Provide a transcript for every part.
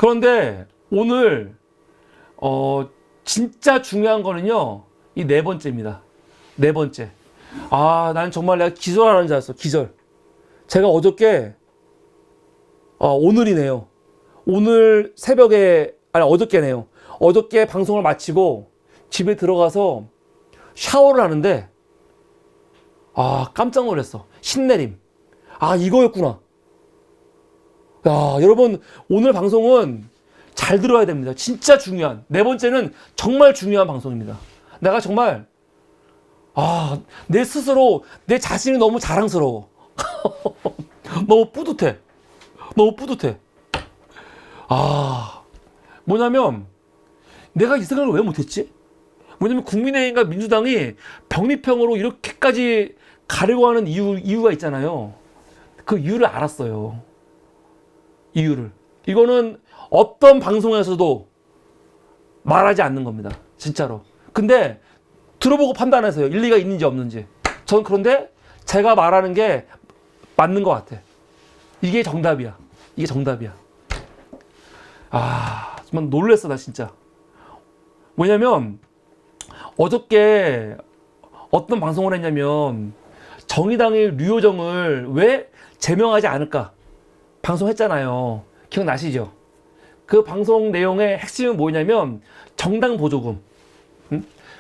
그런데 오늘 진짜 중요한 거는요, 이 네 번째입니다. 네 번째. 난 정말 내가 기절하는 줄 알았어. 기절. 제가 어저께 오늘이네요. 오늘 새벽에, 아니 어저께네요. 어저께 방송을 마치고 집에 들어가서 샤워를 하는데 깜짝 놀랐어. 신내림. 이거였구나. 여러분, 오늘 방송은 잘 들어야 됩니다. 진짜 중요한, 네 번째는 정말 중요한 방송입니다. 내가 정말 내 스스로, 내 자신이 너무 자랑스러워. 너무 뿌듯해. 너무 뿌듯해. 뭐냐면 내가 이 생각을 왜 못했지? 뭐냐면 국민의힘과 민주당이 병립형으로 이렇게까지 가려고 하는 이유가 있잖아요. 그 이유를 알았어요. 이유를. 이거는 어떤 방송에서도 말하지 않는 겁니다. 진짜로. 근데 들어보고 판단해서요. 일리가 있는지 없는지. 전 그런데 제가 말하는 게 맞는 것 같아. 이게 정답이야. 이게 정답이야. 정말 놀랬어, 나 진짜. 뭐냐면 어저께 어떤 방송을 했냐면 정의당의 류호정을 왜 제명하지 않을까 방송했잖아요. 기억나시죠? 그 방송 내용의 핵심은 뭐냐면 정당 보조금.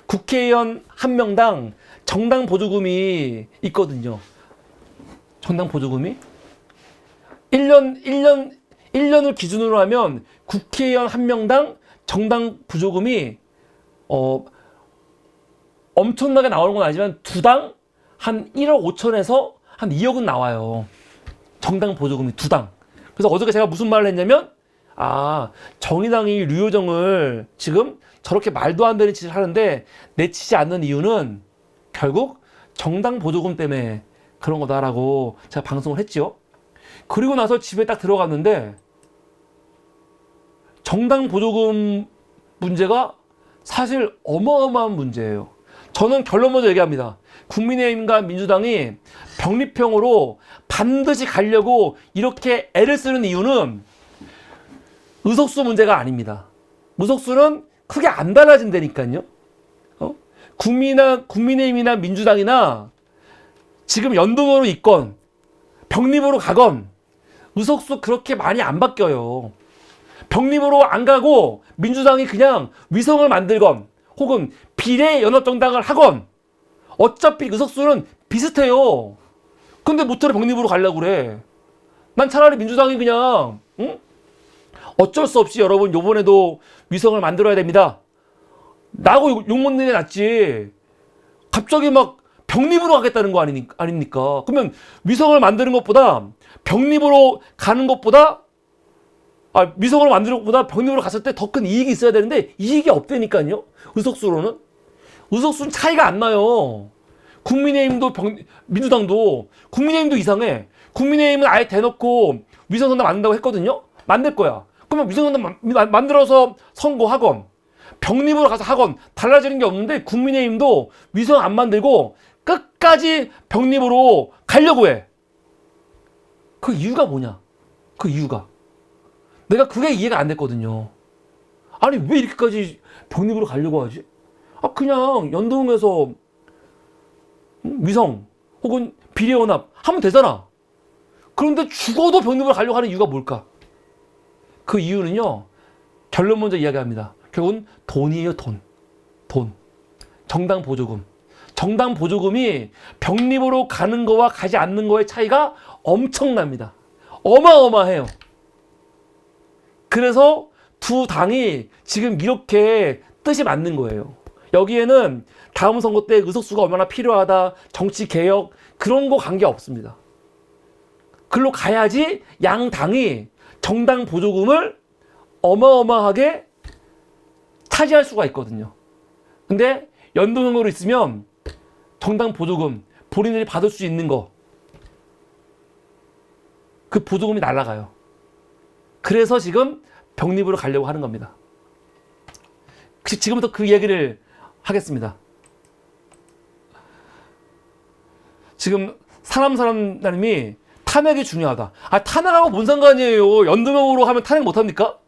국회의원 한 명당 정당 보조금이 있거든요. 정당 보조금이 1년을 기준으로 하면 국회의원 한 명당 정당 보조금이 엄청나게 나오는 건 아니지만 두 당 한 1억 5천에서 한 2억은 나와요. 정당 보조금이 두 당. 그래서 어저께 제가 무슨 말을 했냐면 정의당이 류호정을 지금 저렇게 말도 안 되는 짓을 하는데 내치지 않는 이유는 결국 정당 보조금 때문에 그런 거다라고 제가 방송을 했죠. 그리고 나서 집에 딱 들어갔는데 정당 보조금 문제가 사실 어마어마한 문제예요. 저는 결론 먼저 얘기합니다. 국민의힘과 민주당이 병립형으로 반드시 가려고 이렇게 애를 쓰는 이유는 의석수 문제가 아닙니다. 의석수는 크게 안 달라진다니까요. 국민의힘이나 민주당이나 지금 연동으로 있건 병립으로 가건 의석수 그렇게 많이 안 바뀌어요. 병립으로 안 가고 민주당이 그냥 위성을 만들건 혹은 비례연합정당을 하건 어차피 의석수는 비슷해요. 근데 못하러 병립으로 가려고 그래. 난 차라리 민주당이 그냥 어쩔 수 없이 여러분 요번에도 위성을 만들어야 됩니다 라고 욕먹는 게 낫지. 갑자기 막 병립으로 가겠다는 거 아닙니까? 그러면 위성을 만드는 것보다 병립으로 가는 것보다 위성을 만드는 것보다 병립으로 갔을 때 더 큰 이익이 있어야 되는데 이익이 없다니까요. 의석수로는. 의석수는 차이가 안 나요. 국민의힘도 민주당도. 국민의힘도 이상해. 국민의힘은 아예 대놓고 위성정당 만든다고 했거든요. 만들 거야. 그러면 위성정당 만들어서 선거하건 병립으로 가서 하건 달라지는 게 없는데 국민의힘도 위성 안 만들고 끝까지 병립으로 가려고 해. 그 이유가 뭐냐? 그 이유가. 내가 그게 이해가 안 됐거든요. 아니 왜 이렇게까지 병립으로 가려고 하지? 그냥 연동해서 위성 혹은 비례연합 하면 되잖아. 그런데 죽어도 병립으로 가려고 하는 이유가 뭘까? 그 이유는요. 결론 먼저 이야기합니다. 결국은 돈이에요. 돈. 정당 보조금. 정당 보조금이 병립으로 가는 거와 가지 않는 거의 차이가 엄청납니다. 어마어마해요. 그래서 두 당이 지금 이렇게 뜻이 맞는 거예요. 여기에는 다음 선거 때 의석수가 얼마나 필요하다, 정치 개혁 그런 거 관계 없습니다. 글로 가야지 양 당이 정당 보조금을 어마어마하게 차지할 수가 있거든요. 근데 연동형으로 있으면 정당 보조금 본인들이 받을 수 있는 거 그 보조금이 날아가요. 그래서 지금 병립으로 가려고 하는 겁니다. 지금부터 그 얘기를 하겠습니다. 지금 사람이 탄핵이 중요하다. 탄핵하고 뭔 상관이에요. 연동형으로 하면 탄핵 못합니까?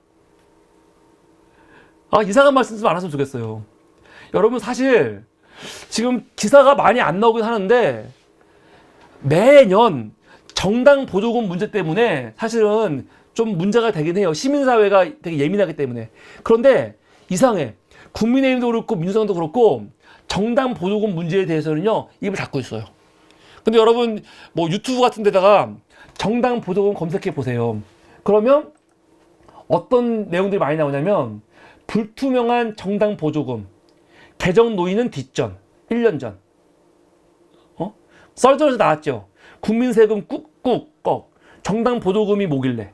이상한 말씀 좀 안 했으면 좋겠어요. 여러분, 사실 지금 기사가 많이 안 나오긴 하는데 매년 정당 보조금 문제 때문에 사실은 좀 문제가 되긴 해요. 시민사회가 되게 예민하기 때문에. 그런데 이상해. 국민의힘도 그렇고 민주당도 그렇고 정당 보조금 문제에 대해서는요, 입을 닫고 있어요. 근데 여러분, 뭐 유튜브 같은 데다가 정당 보조금 검색해 보세요. 그러면 어떤 내용들이 많이 나오냐면, 불투명한 정당 보조금, 개정 논의는 뒷전, 1년 전. 썰전에서 나왔죠. 국민 세금 꾹꾹 꺽, 정당 보조금이 뭐길래.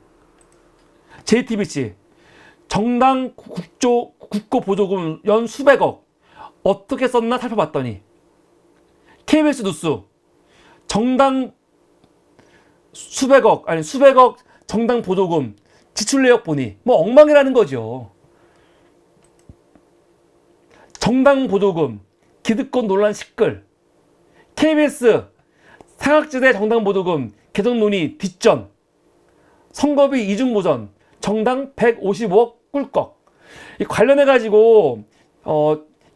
JTBC, 정당 국고 보조금 연 수백억, 어떻게 썼나 살펴봤더니. KBS 뉴스, 정당 수백억 정당 보조금 지출 내역 보니 뭐 엉망이라는 거죠. 정당 보조금 기득권 논란 시끌. KBS 사각지대 정당 보조금 개정 논의 뒷전. 선거비 이중 보전 정당 155억 꿀꺽. 이 관련해 가지고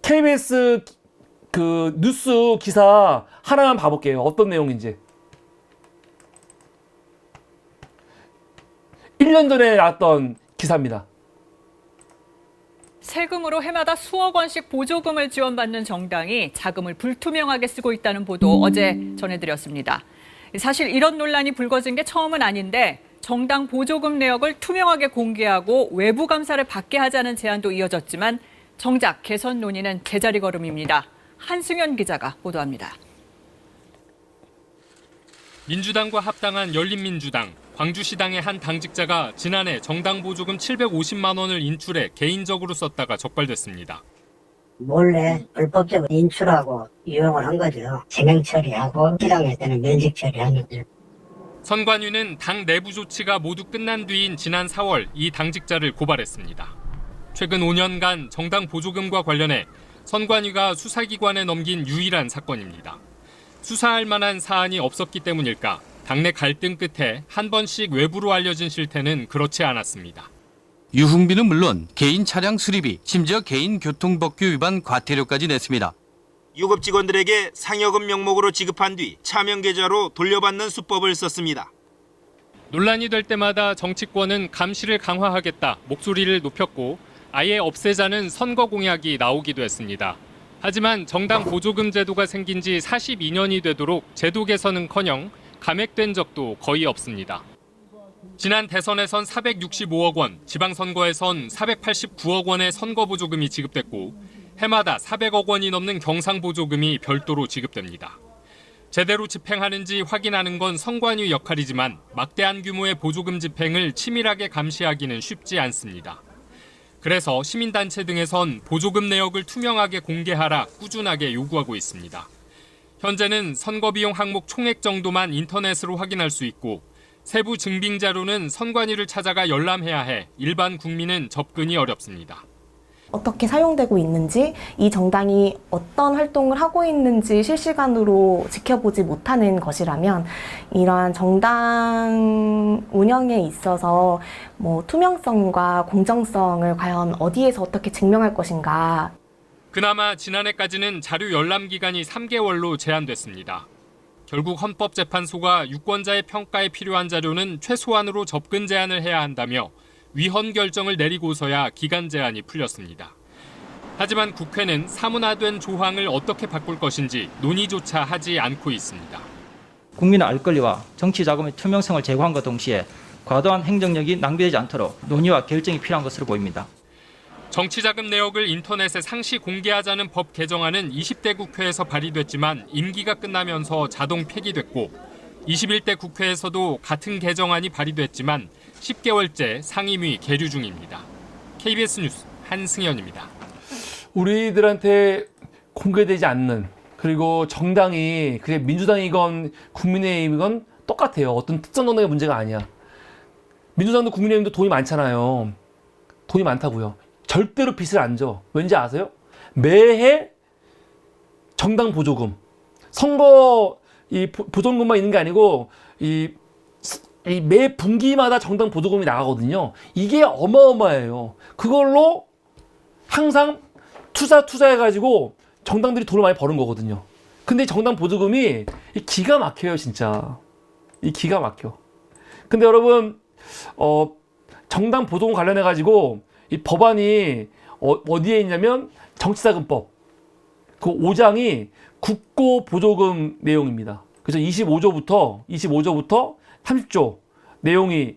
KBS 그 뉴스 기사 하나만 봐볼게요. 어떤 내용인지. 1년 전에 나왔던 기사입니다. 세금으로 해마다 수억 원씩 보조금을 지원받는 정당이 자금을 불투명하게 쓰고 있다는 보도 어제 전해드렸습니다. 사실 이런 논란이 불거진 게 처음은 아닌데 정당 보조금 내역을 투명하게 공개하고 외부 감사를 받게 하자는 제안도 이어졌지만 정작 개선 논의는 제자리 걸음입니다. 한승현 기자가 보도합니다. 민주당과 합당한 열린민주당, 광주시당의 한 당직자가 지난해 정당 보조금 750만 원을 인출해 개인적으로 썼다가 적발됐습니다. 몰래 불법적으로 인출하고 이용을 한 거죠. 제명 처리하고 시당에 때는 면직 처리하는데. 선관위는 당 내부 조치가 모두 끝난 뒤인 지난 4월 이 당직자를 고발했습니다. 최근 5년간 정당 보조금과 관련해 선관위가 수사기관에 넘긴 유일한 사건입니다. 수사할 만한 사안이 없었기 때문일까? 당내 갈등 끝에 한 번씩 외부로 알려진 실태는 그렇지 않았습니다. 유흥비는 물론 개인 차량 수리비, 심지어 개인 교통법규 위반 과태료까지 냈습니다. 유급 직원들에게 상여금 명목으로 지급한 뒤 차명 계좌로 돌려받는 수법을 썼습니다. 논란이 될 때마다 정치권은 감시를 강화하겠다 목소리를 높였고 아예 없애자는 선거 공약이 나오기도 했습니다. 하지만 정당 보조금 제도가 생긴 지 42년이 되도록 제도 개선은커녕 감액된 적도 거의 없습니다. 지난 대선에선 465억 원, 지방선거에선 489억 원의 선거보조금이 지급됐고 해마다 400억 원이 넘는 경상보조금이 별도로 지급됩니다. 제대로 집행하는지 확인하는 건 선관위 역할이지만 막대한 규모의 보조금 집행을 치밀하게 감시하기는 쉽지 않습니다. 그래서 시민단체 등에선 보조금 내역을 투명하게 공개하라 꾸준하게 요구하고 있습니다. 현재는 선거비용 항목 총액 정도만 인터넷으로 확인할 수 있고 세부 증빙 자료는 선관위를 찾아가 열람해야 해 일반 국민은 접근이 어렵습니다. 어떻게 사용되고 있는지, 이 정당이 어떤 활동을 하고 있는지 실시간으로 지켜보지 못하는 것이라면 이러한 정당 운영에 있어서 투명성과 공정성을 과연 어디에서 어떻게 증명할 것인가. 그나마 지난해까지는 자료 열람 기간이 3개월로 제한됐습니다. 결국 헌법재판소가 유권자의 평가에 필요한 자료는 최소한으로 접근 제한을 해야 한다며 위헌 결정을 내리고서야 기간 제한이 풀렸습니다. 하지만 국회는 사문화된 조항을 어떻게 바꿀 것인지 논의조차 하지 않고 있습니다. 국민의 알 권리와 정치 자금의 투명성을 제고함과 동시에 과도한 행정력이 낭비되지 않도록 논의와 결정이 필요한 것으로 보입니다. 정치자금 내역을 인터넷에 상시 공개하자는 법 개정안은 20대 국회에서 발의됐지만 임기가 끝나면서 자동 폐기됐고 21대 국회에서도 같은 개정안이 발의됐지만 10개월째 상임위 계류 중입니다. KBS 뉴스 한승현입니다. 우리들한테 공개되지 않는, 그리고 정당이 그게 민주당이건 국민의힘이건 똑같아요. 어떤 특정 정당의 문제가 아니야. 민주당도 국민의힘도 돈이 많잖아요. 돈이 많다고요. 절대로 빚을 안 져. 왠지 아세요? 매해 정당 보조금, 선거 이 보조금만 있는 게 아니고 이 매 분기마다 정당 보조금이 나가거든요. 이게 어마어마해요. 그걸로 항상 투자해가지고 정당들이 돈을 많이 버는 거거든요. 근데 정당 보조금이 기가 막혀요, 진짜. 이 기가 막혀. 근데 여러분, 정당 보조금 관련해가지고 이 법안이 어디에 있냐면 정치자금법. 그 5장이 국고 보조금 내용입니다. 그래서 25조부터 30조 내용이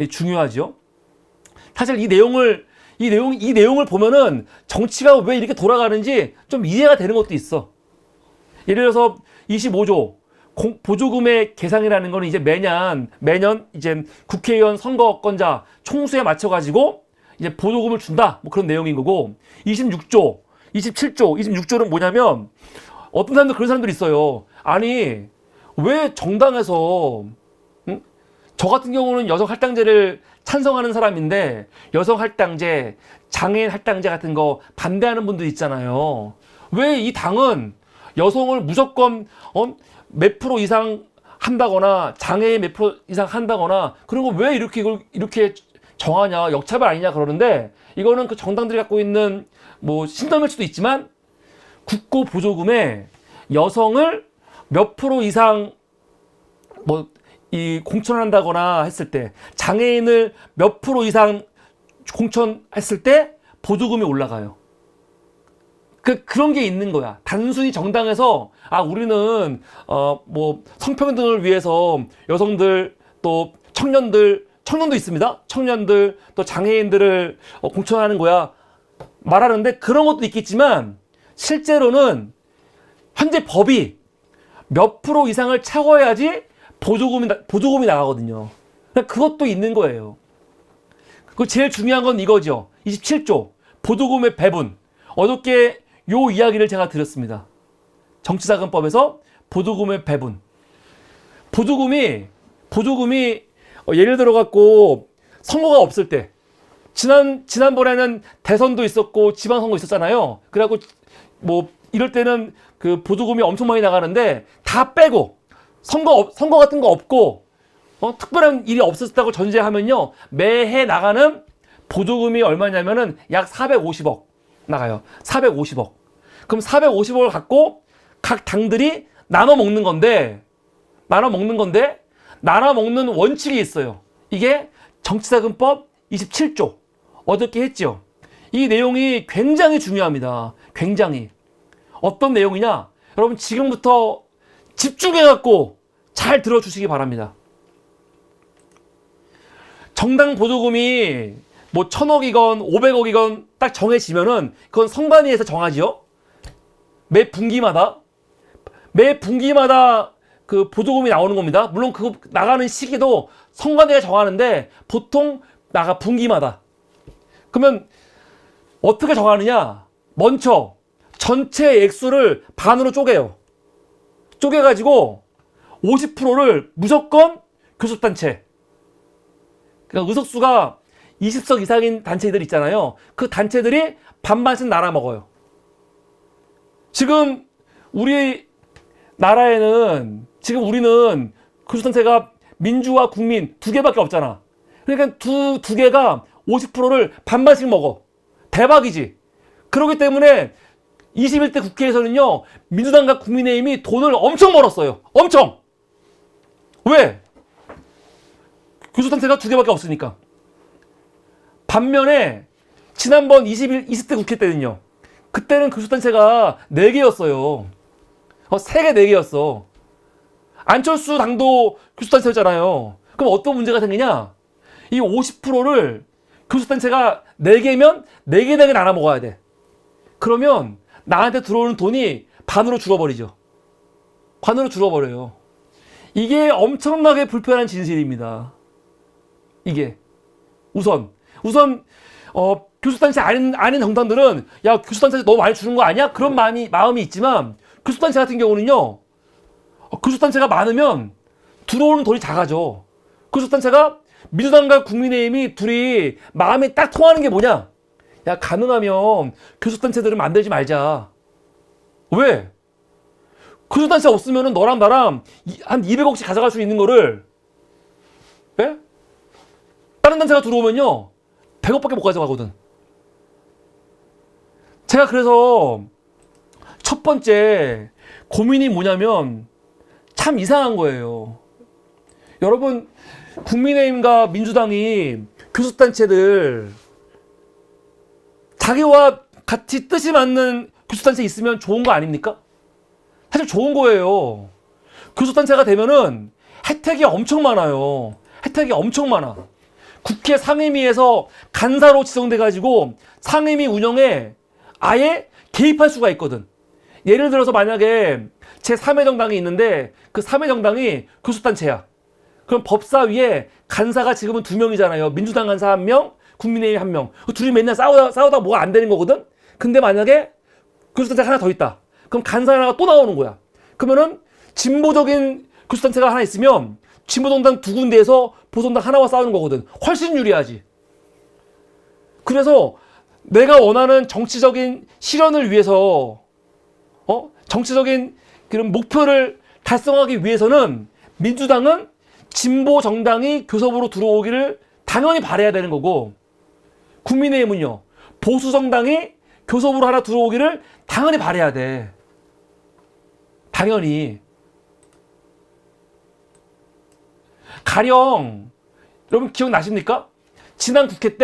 중요하죠. 사실 이 내용을 보면은 정치가 왜 이렇게 돌아가는지 좀 이해가 되는 것도 있어. 예를 들어서 25조 보조금의 계상이라는 거는 이제 매년 이제 국회의원 선거권자 총수에 맞춰 가지고 이제 보조금을 준다. 뭐 그런 내용인 거고 26조, 26조는 뭐냐면 어떤 사람들 그런 사람들이 있어요. 아니 왜 정당에서 저 같은 경우는 여성 할당제를 찬성하는 사람인데 여성 할당제, 장애인 할당제 같은 거 반대하는 분들 있잖아요. 왜 이 당은 여성을 무조건 몇 프로 이상 한다거나 장애인 몇 프로 이상 한다거나 그런 거 왜 이렇게 정하냐, 역차별 아니냐 그러는데 이거는 그 정당들이 갖고 있는 뭐 신념일 수도 있지만 국고 보조금에 여성을 몇 프로 이상 공천한다거나 했을 때 장애인을 몇 프로 이상 공천했을 때 보조금이 올라가요. 그런 게 있는 거야. 단순히 정당에서 우리는 성평등을 위해서 여성들 또 청년도 있습니다. 청년들 또 장애인들을 공천하는 거야. 말하는데 그런 것도 있겠지만 실제로는 현재 법이 몇 프로 이상을 채워야지 보조금이 나가거든요. 그것도 있는 거예요. 그 제일 중요한 건 이거죠. 27조 보조금의 배분. 어저께 요 이야기를 제가 드렸습니다. 정치자금법에서 보조금의 배분. 보조금이 예를 들어 갖고 선거가 없을 때 지난번에는 대선도 있었고 지방선거 있었잖아요. 그래갖고 이럴 때는 그 보조금이 엄청 많이 나가는데 다 빼고 선거 같은 거 없고 특별한 일이 없었다고 전제하면요 매해 나가는 보조금이 얼마냐면은 약 450억 나가요. 450억. 그럼 450억을 갖고 각 당들이 나눠 먹는 건데 나눠 먹는 원칙이 있어요. 이게 정치자금법 27조 어저께 했죠. 이 내용이 굉장히 중요합니다. 굉장히. 어떤 내용이냐? 여러분 지금부터 집중해갖고 잘 들어주시기 바랍니다. 정당 보조금이 1,000억이건 500억이건 딱 정해지면은 그건 선관위에서 정하지요. 매 분기마다 그 보조금이 나오는 겁니다. 물론 그 나가는 시기도 선관위가 정하는데 보통 나가 분기마다. 그러면 어떻게 정하느냐? 먼저 전체 액수를 반으로 쪼개요. 쪼개가지고 50%를 무조건 교섭단체. 그러니까 의석수가 20석 이상인 단체들 있잖아요. 그 단체들이 반반씩 나눠 먹어요. 지금 우리나라에는 우리는 교섭단체가 민주와 국민 두 개밖에 없잖아. 그러니까 두 개가 50%를 반반씩 먹어. 대박이지. 그렇기 때문에 21대 국회에서는요 민주당과 국민의힘이 돈을 엄청 벌었어요. 엄청. 왜? 교섭단체가 두 개밖에 없으니까. 반면에 지난번 20대 국회 때는요. 그때는 교섭단체가 4개였어요. 3개, 4개였어. 안철수 당도 교섭단체였잖아요. 그럼 어떤 문제가 생기냐? 이 50%를 교섭단체가 4개면 4개 나눠 먹어야 돼. 그러면 나한테 들어오는 돈이 반으로 줄어버리죠. 반으로 줄어버려요. 이게 엄청나게 불편한 진실입니다. 이게. 우선 교섭단체 아닌 정당들은 야 교섭단체 너무 많이 주는 거 아니야? 그런 마음이 있지만 교섭단체 같은 경우는요. 교섭단체가 많으면 들어오는 돈이 작아져. 교섭단체가 민주당과 국민의힘이 둘이 마음이 딱 통하는 게 뭐냐? 야 가능하면 교섭단체들은 만들지 말자. 왜? 교섭단체 없으면 너랑 나랑 한 200억씩 가져갈 수 있는 거를 예? 다른 단체가 들어오면요 100억밖에 못 가져가거든. 제가 그래서 첫 번째 고민이 뭐냐면 참 이상한 거예요. 여러분, 국민의힘과 민주당이 교섭단체들 자기와 같이 뜻이 맞는 교섭단체 있으면 좋은 거 아닙니까? 사실 좋은 거예요. 교섭단체가 되면은 혜택이 엄청 많아요. 혜택이 엄청 많아. 국회 상임위에서 간사로 지정돼가지고 상임위 운영에 아예 개입할 수가 있거든. 예를 들어서 만약에 제 3회 정당이 있는데 그 3회 정당이 교섭단체야. 그럼 법사위에 간사가 지금은 2명이잖아요. 민주당 간사 1명, 국민의힘 1명. 그 둘이 맨날 싸우다 뭐가 안 되는 거거든? 근데 만약에 교섭단체가 하나 더 있다. 그럼 간사 하나가 또 나오는 거야. 그러면은 진보적인 교섭단체가 하나 있으면 진보정당 2군데에서 보수정당 하나와 싸우는 거거든. 훨씬 유리하지. 그래서 내가 원하는 정치적인 실현을 위해서 정치적인 그런 목표를 달성하기 위해서는 민주당은 진보 정당이 교섭으로 들어오기를 당연히 바라야 되는 거고, 국민의힘은요, 보수 정당이 교섭으로 하나 들어오기를 당연히 바라야 돼. 당연히. 가령 여러분 기억나십니까? 지난 국회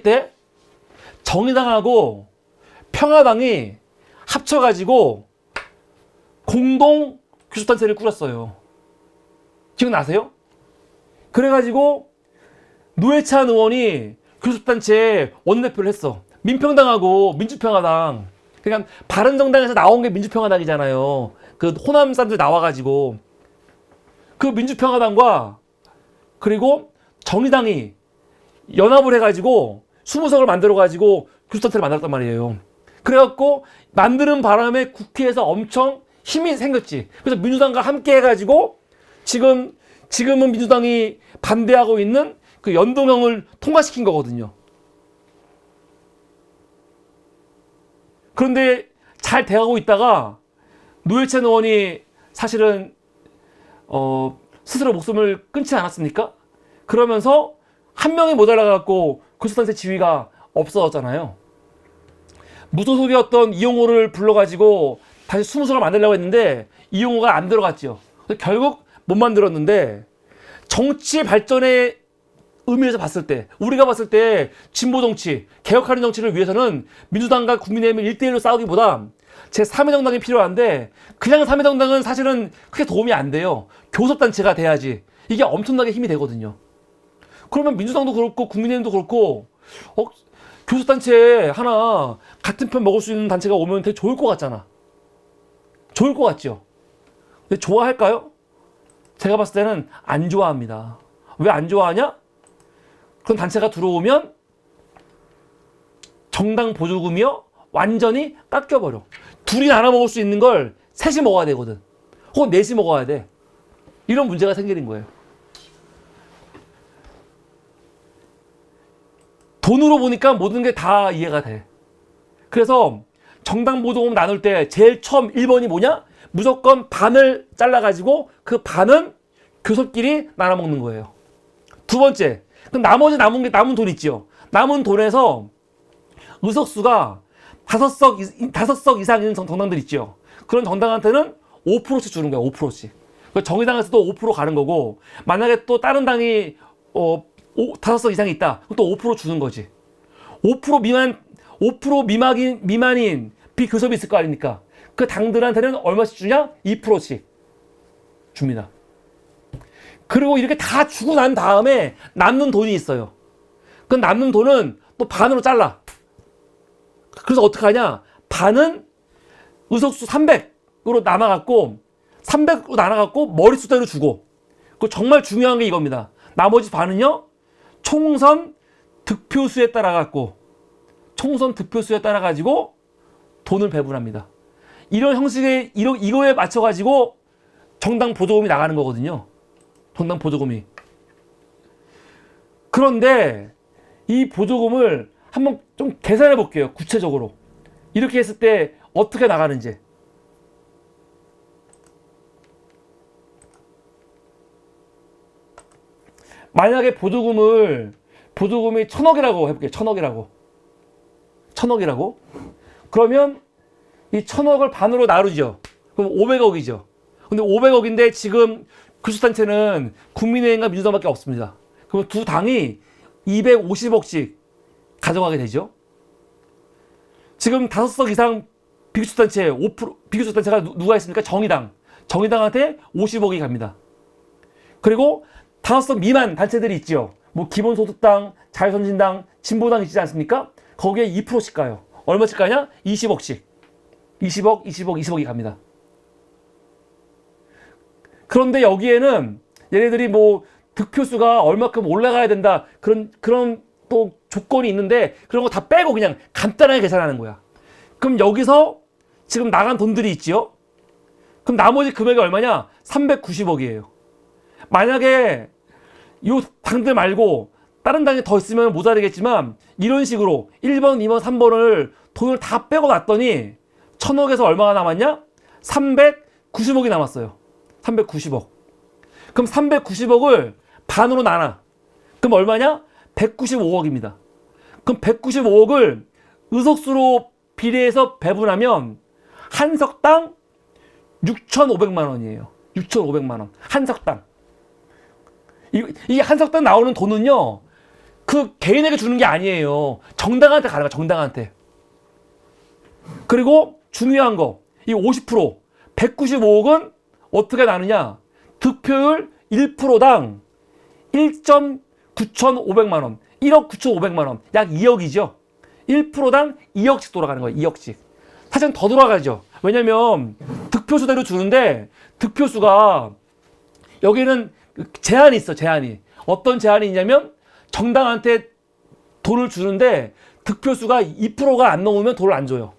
때 정의당하고 평화당이 합쳐가지고 공동 교섭단체를 꾸렸어요. 기억나세요? 그래가지고 노회찬 의원이 교섭단체 원내대표를 했어. 민평당하고 민주평화당. 그러니까 바른정당에서 나온 게 민주평화당이잖아요. 그 호남 사람들 나와가지고 그 민주평화당과 그리고 정의당이 연합을 해가지고 20석을 만들어가지고 교섭단체를 만들었단 말이에요. 그래갖고 만드는 바람에 국회에서 엄청 힘이 생겼지. 그래서 민주당과 함께 해가지고 지금은 민주당이 반대하고 있는 그 연동형을 통과시킨 거거든요. 그런데 잘 돼가고 있다가 노회찬 의원이 사실은 스스로 목숨을 끊지 않았습니까? 그러면서 한 명이 모자라갖고 교섭단체 지위가 없어졌잖아요. 무소속이었던 이용호를 불러가지고 다시 20석을 만들려고 했는데 이용호가 안 들어갔죠. 결국 못 만들었는데, 정치 발전의 의미에서 봤을 때, 우리가 봤을 때 진보 정치, 개혁하는 정치를 위해서는 민주당과 국민의힘을 1대1로 싸우기보다 제 3회 정당이 필요한데, 그냥 3회 정당은 사실은 크게 도움이 안 돼요. 교섭단체가 돼야지 이게 엄청나게 힘이 되거든요. 그러면 민주당도 그렇고 국민의힘도 그렇고 교섭단체 하나 같은 편 먹을 수 있는 단체가 오면 되게 좋을 것 같잖아. 좋을 것 같죠? 근데 좋아할까요? 제가 봤을 때는 안 좋아합니다. 왜 안 좋아하냐? 그런 단체가 들어오면 정당 보조금이요 완전히 깎여버려. 둘이 나눠 먹을 수 있는 걸 셋이 먹어야 되거든. 혹은 넷이 먹어야 돼. 이런 문제가 생기는 거예요. 돈으로 보니까 모든 게 다 이해가 돼. 그래서 정당 보조금 나눌 때 제일 처음 1번이 뭐냐? 무조건 반을 잘라가지고 그 반은 교섭끼리 나눠 먹는 거예요. 두 번째, 그럼 나머지 남은 돈 있죠. 남은 돈에서 의석수가 5석 이상 있는 정당들 있죠. 그런 정당한테는 5%씩 주는 거야. 5%씩. 정의당에서도 5% 가는 거고, 만약에 또 다른 당이 5석 이상이 있다. 그럼 또 5% 주는 거지. 5% 미만인 비교섭이 있을 거 아닙니까? 그 당들한테는 얼마씩 주냐? 2%씩 줍니다. 그리고 이렇게 다 주고 난 다음에 남는 돈이 있어요. 그 남는 돈은 또 반으로 잘라. 그래서 어떻게 하냐? 반은 의석수 300으로 나눠갖고 머릿수대로 주고. 그 정말 중요한 게 이겁니다. 나머지 반은요, 총선 득표수에 따라가지고 돈을 배분합니다. 이런 형식의, 이거에 맞춰가지고 정당 보조금이 나가는 거거든요. 정당 보조금이. 그런데 이 보조금을 한번 좀 계산해 볼게요. 구체적으로. 이렇게 했을 때 어떻게 나가는지. 만약에 보조금이 1,000억이라고 해볼게요. 1,000억이라고. 1000억이라고? 그러면 이 1000억을 반으로 나누죠. 그럼 500억이죠. 근데 500억인데 지금 교수단체는 국민의힘과 민주당밖에 없습니다. 그럼 두 당이 250억씩 가져가게 되죠. 지금 5석 이상 비교수단체 5% 비교수단체가 누가 있습니까? 정의당. 정의당한테 50억이 갑니다. 그리고 5석 미만 단체들이 있죠. 뭐 기본소득당, 자유선진당, 진보당 있지 않습니까? 거기에 2%씩 가요. 얼마씩 가냐? 20억씩. 20억, 20억, 20억이 갑니다. 그런데 여기에는 얘네들이 뭐 득표수가 얼마큼 올라가야 된다. 그런 또 조건이 있는데 그런 거 다 빼고 그냥 간단하게 계산하는 거야. 그럼 여기서 지금 나간 돈들이 있지요? 그럼 나머지 금액이 얼마냐? 390억이에요. 만약에 이 당들 말고 다른 당이 더 있으면 모자르겠지만 이런 식으로 1번, 2번, 3번을 돈을 다 빼고 놨더니 1000억에서 얼마가 남았냐? 390억이 남았어요. 390억. 그럼 390억을 반으로 나눠. 그럼 얼마냐? 195억입니다. 그럼 195억을 의석수로 비례해서 배분하면 한 석당 6,500만 원이에요. 6,500만 원. 한 석당. 이 한 석당 나오는 돈은요, 그 개인에게 주는 게 아니에요. 정당한테 가는 거야, 정당한테. 그리고 중요한 거, 이 50%, 195억은 어떻게 나누냐? 득표율 1%당 1.9500만 원. 1억 9,500만 원. 약 2억이죠. 1%당 2억씩 돌아가는 거예요. 2억씩. 사실은 더 돌아가죠. 왜냐면 득표수대로 주는데 득표수가 여기는 제한이 있어. 제한이. 어떤 제한이 있냐면 정당한테 돈을 주는데 득표수가 2%가 안 넘으면 돈을 안 줘요.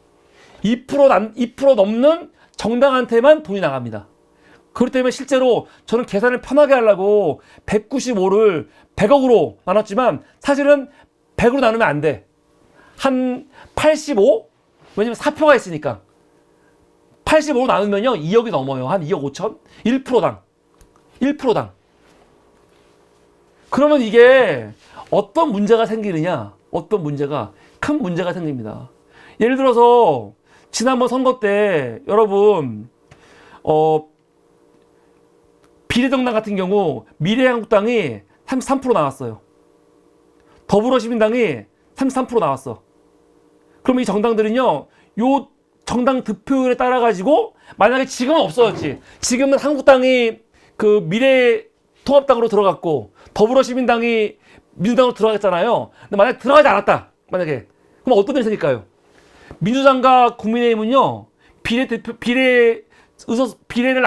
2% 넘는 정당한테만 돈이 나갑니다. 그렇기 때문에 실제로 저는 계산을 편하게 하려고 195를 100억으로 나눴지만 사실은 100으로 나누면 안 돼. 한 85? 왜냐면 4표가 있으니까. 85로 나누면요 2억이 넘어요. 한 2억 5천? 1%당. 1%당. 그러면 이게 어떤 문제가 생기느냐? 어떤 문제가? 큰 문제가 생깁니다. 예를 들어서 지난번 선거 때 여러분 비례정당 같은 경우 미래한국당이 33% 나왔어요. 더불어시민당이 33% 나왔어. 그럼 이 정당들은요, 요 정당 득표율에 따라 가지고 만약에 지금은 없어졌지. 지금은 한국당이 그 미래통합당으로 들어갔고 더불어시민당이 민주당으로 들어갔잖아요. 근데 만약에 들어가지 않았다. 만약에 그럼 어떤 일이 생길까요? 민주당과 국민의힘은요 비례를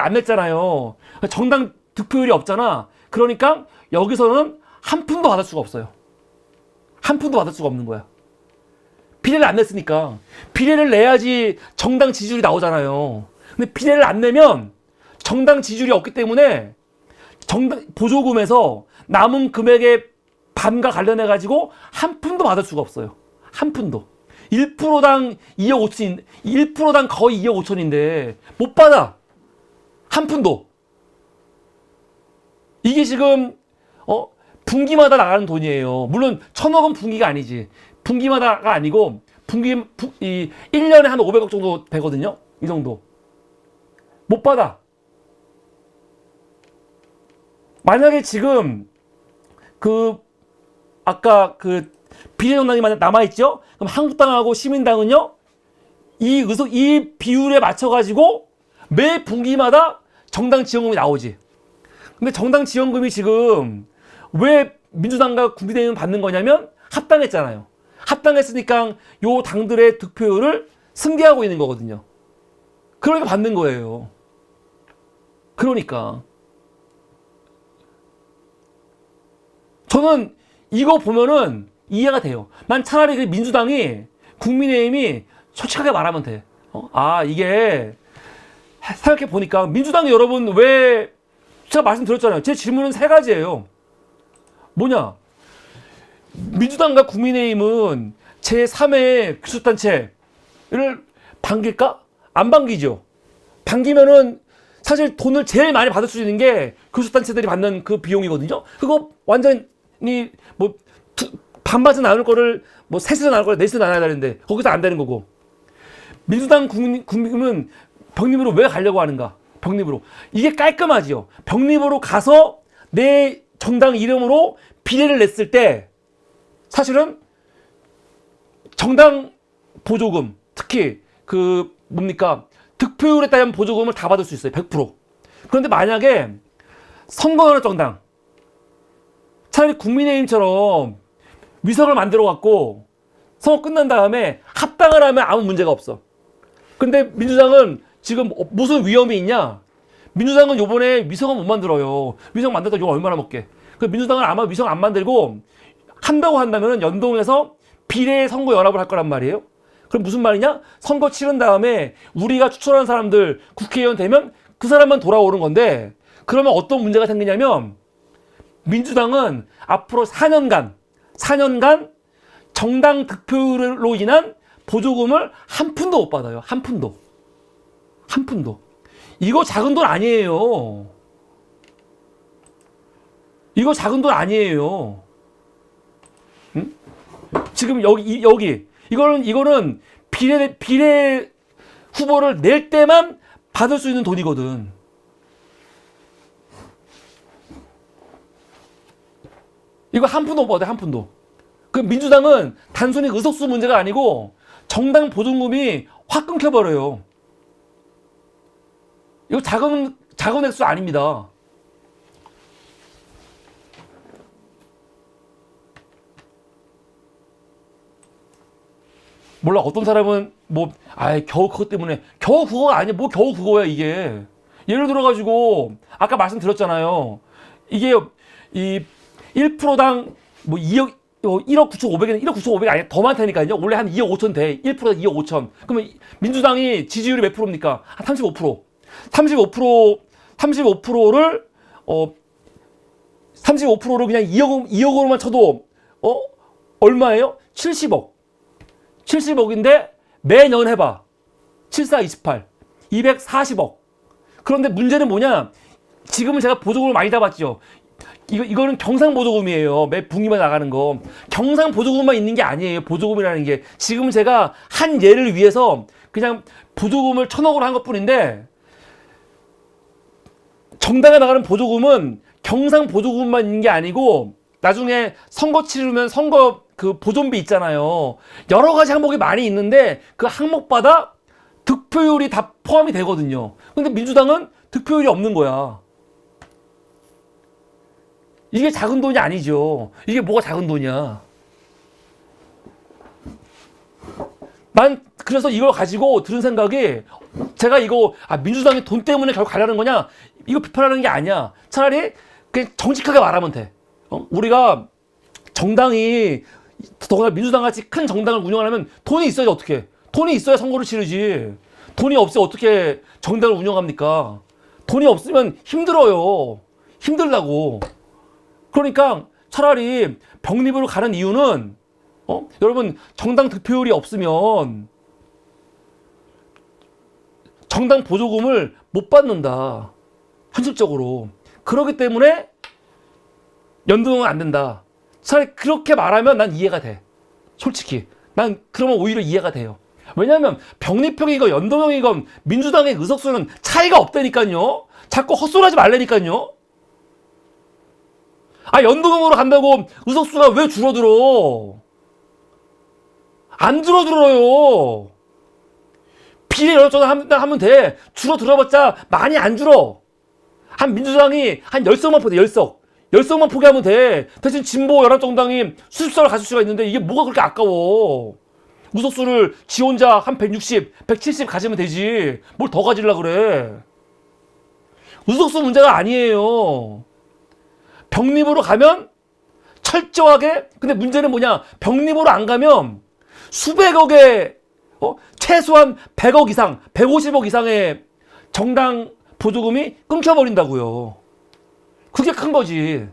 안 냈잖아요. 정당 득표율이 없잖아. 그러니까 여기서는 한 푼도 받을 수가 없어요. 한 푼도 받을 수가 없는 거야. 비례를 안 냈으니까. 비례를 내야지 정당 지지율이 나오잖아요. 근데 비례를 안 내면 정당 지지율이 없기 때문에 정당 보조금에서 남은 금액의 반과 관련해 가지고 한 푼도 받을 수가 없어요. 한 푼도. 1%당 2억 5천, 1%당 거의 2억 5천인데 못 받아. 한 푼도. 이게 지금 분기마다 나가는 돈이에요. 물론 1000억은 분기가 아니지. 분기마다가 아니고 1년에 한 500억 정도 되거든요. 이 정도. 못 받아. 만약에 지금 아까 비례정당이 만약 남아있죠? 그럼 한국당하고 시민당은요, 이 비율에 맞춰가지고 매 분기마다 정당 지원금이 나오지. 근데 정당 지원금이 지금 왜 민주당과 국민의힘은 받는 거냐면 합당했잖아요. 합당했으니까 요 당들의 득표율을 승계하고 있는 거거든요. 그러니까 받는 거예요. 그러니까. 저는 이거 보면은 이해가 돼요. 난 차라리 그 민주당이, 국민의힘이 솔직하게 말하면 돼. 이게 생각해 보니까 민주당이 여러분 왜, 제가 말씀드렸잖아요. 제 질문은 3가지예요. 뭐냐? 민주당과 국민의힘은 제3의 교섭단체를 반길까? 안 반기죠. 반기면은 사실 돈을 제일 많이 받을 수 있는 게 교섭단체들이 받는 그 비용이거든요. 그거 완전히 반반씩 나눌 거를 뭐 셋이서 나눌 거를 넷이서 나눠야 되는데 거기서 안 되는 거고. 민주당 국민은 병립으로 왜 가려고 하는가? 병립으로. 이게 깔끔하지요. 병립으로 가서 내 정당 이름으로 비례를 냈을 때 사실은 정당 보조금, 특히 그 뭡니까? 득표율에 따른 보조금을 다 받을 수 있어요. 100%. 그런데 만약에 선거연합 정당, 차라리 국민의힘처럼 위성을 만들어 갖고 선거 끝난 다음에 합당을 하면 아무 문제가 없어. 근데 민주당은 지금 무슨 위험이 있냐? 민주당은 요번에 위성은 못 만들어요. 위성 만들다 용 얼마나 먹게. 그 민주당은 아마 위성 안 만들고 한다고 한다면 연동해서 비례 선거 연합을 할 거란 말이에요. 그럼 무슨 말이냐? 선거 치른 다음에 우리가 추천한 사람들 국회의원 되면 그 사람만 돌아오는 건데, 그러면 어떤 문제가 생기냐면 민주당은 앞으로 4년간 정당 득표율로 인한 보조금을 한 푼도 못 받아요. 한 푼도. 이거 작은 돈 아니에요. 이거 작은 돈 아니에요. 응? 지금 여기 이거는 비례 후보를 낼 때만 받을 수 있는 돈이거든. 이거 한 푼도 못 받아요. 한 푼도. 그 민주당은 단순히 의석수 문제가 아니고 정당 보조금이 확 끊겨버려요. 이거 작은 액수 아닙니다. 몰라, 어떤 사람은 겨우 그것 때문에, 겨우 그거가 아니야. 뭐 겨우 그거야 이게. 예를 들어가지고 아까 말씀드렸잖아요. 이게 이 1%당 뭐 2억 1억 9,500은 1억 9,500이 아니야. 더 많다니까요. 원래 한 2억 5천 돼. 1%당 2억 5천. 그러면 민주당이 지지율이 몇 프로입니까? 한 35%. 35%를 35%를 그냥 2억으로만 쳐도 얼마예요? 70억. 70억인데 매년 해봐. 74, 28. 240억. 그런데 문제는 뭐냐? 지금은 제가 보조금을 많이 잡았죠. 이거는 경상 보조금이에요. 매 분기만 나가는 거. 경상 보조금만 있는 게 아니에요. 보조금이라는 게. 지금 제가 한 예를 위해서 그냥 보조금을 1,000억으로 한 것 뿐인데, 정당에 나가는 보조금은 경상 보조금만 있는 게 아니고, 나중에 선거 치르면 선거 그 보존비 있잖아요. 여러 가지 항목이 많이 있는데 그 항목마다 득표율이 다 포함이 되거든요. 근데 민주당은 득표율이 없는 거야. 이게 작은 돈이 아니죠. 이게 뭐가 작은 돈이야. 난 그래서 이걸 가지고 들은 생각이, 제가 이거 민주당이 돈 때문에 결국 가려는 거냐, 이거 비판하는 게 아니야. 차라리 그냥 정직하게 말하면 돼. 우리가 정당이, 더구나 민주당 같이 큰 정당을 운영하려면 돈이 있어야지. 어떻게 돈이 있어야 선거를 치르지. 돈이 없으면 어떻게 정당을 운영합니까? 돈이 없으면 힘들어요. 힘들다고. 그러니까 차라리 병립으로 가는 이유는, 여러분, 정당 득표율이 없으면 정당 보조금을 못 받는다. 현실적으로. 그렇기 때문에 연동은 안 된다. 차라리 그렇게 말하면 난 이해가 돼. 솔직히. 난 그러면 오히려 이해가 돼요. 왜냐하면 병립형이건 연동형이건 민주당의 의석수는 차이가 없다니까요. 자꾸 헛소리하지 말라니까요. 연동형으로 간다고 의석수가 왜 줄어들어? 안 줄어들어요. 비례 연합정당 하면 돼. 줄어들어봤자 많이 안 줄어. 한 민주당이 한 10석만 포기해. 10석만 포기하면 돼. 대신 진보 연합정당이 수십 석을 가질 수가 있는데 이게 뭐가 그렇게 아까워. 의석수를 지 혼자 한 160, 170 가지면 되지. 뭘 더 가지려고 그래. 의석수 문제가 아니에요. 병립으로 가면 철저하게, 근데 문제는 뭐냐? 병립으로 안 가면 수백억의, 최소한 100억 이상, 150억 이상의 정당 보조금이 끊겨버린다고요. 그게 큰 거지.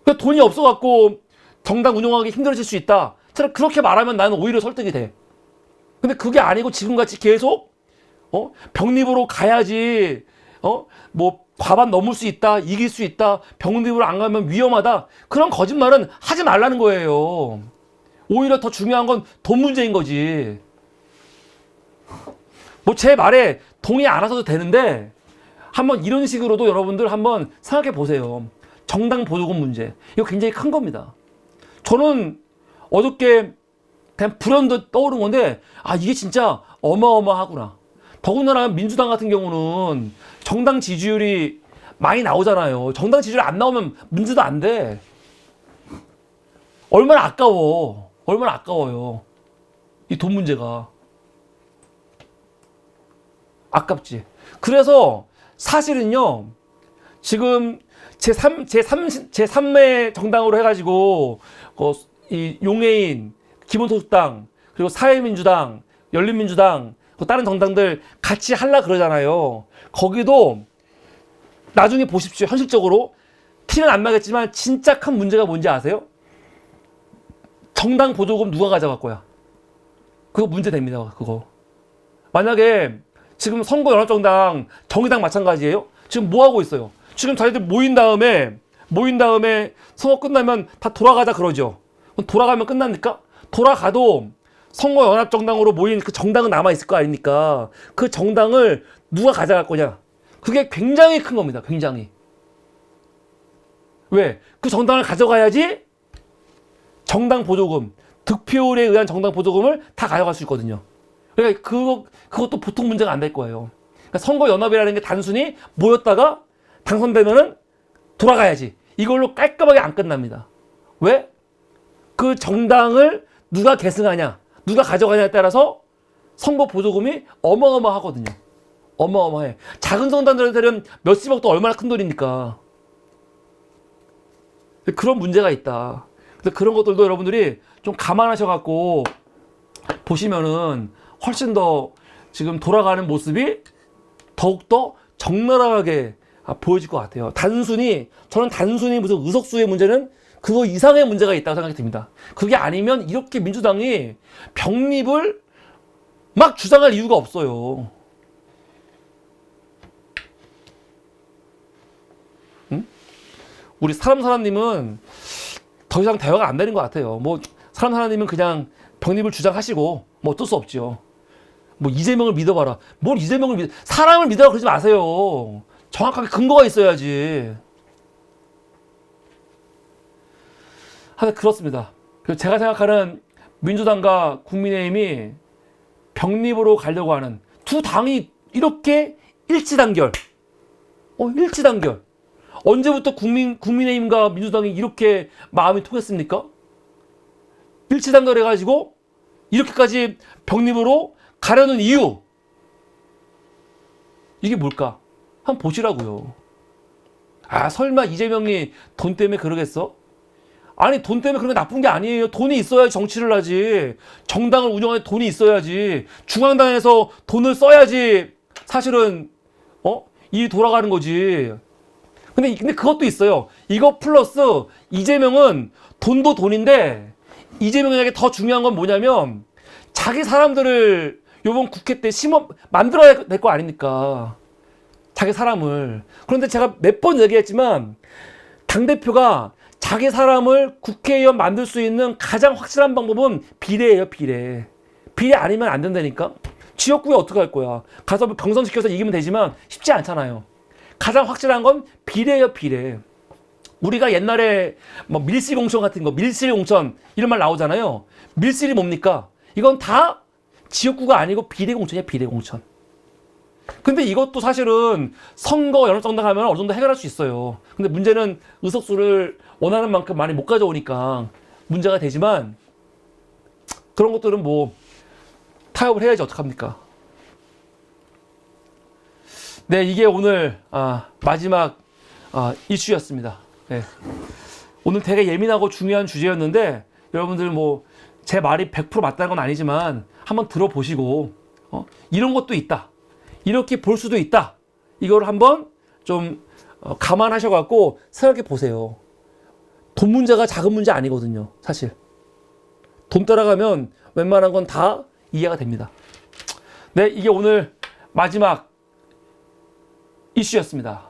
그러니까 돈이 없어갖고 정당 운영하기 힘들어질 수 있다. 차라리 그렇게 말하면 나는 오히려 설득이 돼. 근데 그게 아니고 지금같이 계속 병립으로 가야지, 과반 넘을 수 있다, 이길 수 있다, 병립으로 안 가면 위험하다. 그런 거짓말은 하지 말라는 거예요. 오히려 더 중요한 건 돈 문제인 거지. 뭐 제 말에 동의 안 하셔도 되는데 한번 이런 식으로도 여러분들 한번 생각해 보세요. 정당 보조금 문제. 이거 굉장히 큰 겁니다. 저는 어저께 그냥 불현듯 떠오른 건데 이게 진짜 어마어마하구나. 더군다나 민주당 같은 경우는 정당 지지율이 많이 나오잖아요. 정당 지지율 안 나오면 문제도 안 돼. 얼마나 아까워. 얼마나 아까워요. 이 돈 문제가. 아깝지. 그래서 사실은요, 지금 제3의 정당으로 해가지고, 이 용해인, 기본소득당, 그리고 사회민주당, 열린민주당, 다른 정당들 같이 하려 그러잖아요. 거기도 나중에 보십시오. 현실적으로. 티는 안 나겠지만 진짜 큰 문제가 뭔지 아세요? 정당 보조금 누가 가져갈 거야? 그거 문제 됩니다. 그거. 만약에 지금 선거연합정당, 정의당 마찬가지예요? 지금 뭐 하고 있어요? 지금 자기들 모인 다음에 선거 끝나면 다 돌아가자 그러죠. 그럼 돌아가면 끝납니까? 돌아가도 선거연합정당으로 모인 그 정당은 남아있을 거 아닙니까? 그 정당을 누가 가져갈 거냐? 그게 굉장히 큰 겁니다. 굉장히. 왜? 그 정당을 가져가야지 정당 보조금, 득표율에 의한 정당 보조금을 다 가져갈 수 있거든요. 그러니까 그것도 보통 문제가 안 될 거예요. 그러니까 선거연합이라는 게 단순히 모였다가 당선되면은 돌아가야지. 이걸로 깔끔하게 안 끝납니다. 왜? 그 정당을 누가 계승하냐, 누가 가져가냐에 따라서 선거 보조금이 어마어마하거든요. 어마어마해. 작은 정당들한테는 몇십억도 얼마나 큰 돈입니까? 그런 문제가 있다. 그래서 그런 것들도 여러분들이 좀 감안하셔갖고 보시면은 훨씬 더 지금 돌아가는 모습이 더욱더 적나라하게 보여질 것 같아요. 저는 단순히 무슨 의석수의 문제는 그거 이상의 문제가 있다고 생각이 듭니다. 그게 아니면 이렇게 민주당이 병립을 막 주장할 이유가 없어요. 응? 우리 사람님은 더 이상 대화가 안 되는 것 같아요. 뭐 사람님은 그냥 병립을 주장하시고 뭐 어쩔 수 없죠. 뭐 이재명을 믿어봐라. 뭘 이재명을 사람을 믿어라 그러지 마세요. 정확하게 근거가 있어야지. 하여튼 그렇습니다. 그래서 제가 생각하는 민주당과 국민의힘이 병립으로 가려고 하는 두 당이 이렇게 일치단결. 일치단결. 언제부터 국민의힘과 민주당이 이렇게 마음이 통했습니까? 일치단결 해가지고 이렇게까지 병립으로 가려는 이유. 이게 뭘까? 한번 보시라고요. 설마 이재명이 돈 때문에 그러겠어? 아니, 돈 때문에 그런 게 나쁜 게 아니에요. 돈이 있어야지 정치를 하지. 정당을 운영할 돈이 있어야지. 중앙당에서 돈을 써야지 사실은 일이 돌아가는 거지. 근데 그것도 있어요. 이거 플러스 이재명은 돈도 돈인데 이재명에게 더 중요한 건 뭐냐면 자기 사람들을 요번 국회 때 만들어야 될 거 아닙니까? 자기 사람을. 그런데 제가 몇 번 얘기했지만 당대표가 자기 사람을 국회의원 만들 수 있는 가장 확실한 방법은 비례예요, 비례. 비례 아니면 안 된다니까? 지역구에 어떻게 할 거야? 가서 경선시켜서 이기면 되지만 쉽지 않잖아요. 가장 확실한 건 비례예요, 비례. 우리가 옛날에 뭐 밀실공천 같은 거, 밀실공천 이런 말 나오잖아요. 밀실이 뭡니까? 이건 다 지역구가 아니고 비례공천이야, 비례공천. 근데 이것도 사실은 선거 연합정당 하면 어느 정도 해결할 수 있어요. 근데 문제는 의석수를 원하는 만큼 많이 못 가져오니까 문제가 되지만 그런 것들은 뭐 타협을 해야지 어떡합니까? 네, 이게 오늘 마지막 이슈였습니다. 네. 오늘 되게 예민하고 중요한 주제였는데 여러분들 뭐 제 말이 100% 맞다는 건 아니지만 한번 들어보시고 이런 것도 있다. 이렇게 볼 수도 있다. 이걸 한번 좀 감안하셔갖고 생각해 보세요. 돈 문제가 작은 문제 아니거든요. 사실. 돈 따라가면 웬만한 건 다 이해가 됩니다. 네, 이게 오늘 마지막 이슈였습니다.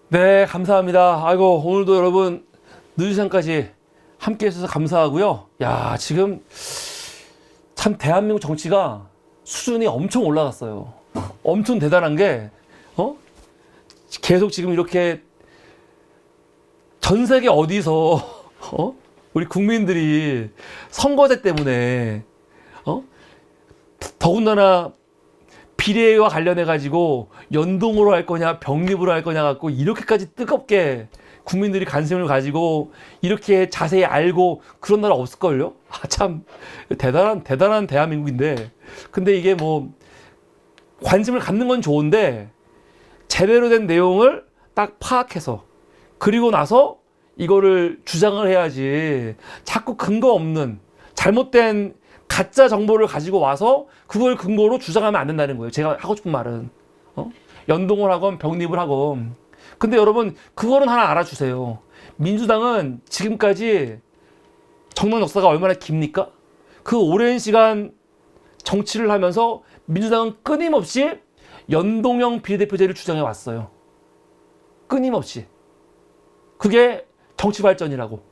네, 감사합니다. 아이고, 오늘도 여러분 늦은 시간까지 함께 해주셔서 감사하고요. 야, 지금 참 대한민국 정치가 수준이 엄청 올라갔어요. 엄청 대단한 게, 계속 지금 이렇게 전 세계 어디서, 우리 국민들이 선거제 때문에, 더군다나 비례와 관련해 가지고 연동으로 할 거냐 병립으로 할 거냐 갖고 이렇게까지 뜨겁게 국민들이 관심을 가지고 이렇게 자세히 알고 그런 나라 없을걸요? 참 대단한 대한민국인데, 근데 이게 뭐 관심을 갖는 건 좋은데 제대로 된 내용을 딱 파악해서 그리고 나서 이거를 주장을 해야지, 자꾸 근거 없는 잘못된 가짜 정보를 가지고 와서 그걸 근거로 주장하면 안 된다는 거예요. 제가 하고 싶은 말은, 연동을 하건 병립을 하건. 근데 여러분, 그거는 하나 알아주세요. 민주당은 지금까지 정당 역사가 얼마나 깁니까? 그 오랜 시간 정치를 하면서 민주당은 끊임없이 연동형 비례대표제를 주장해 왔어요. 끊임없이. 그게 정치 발전이라고.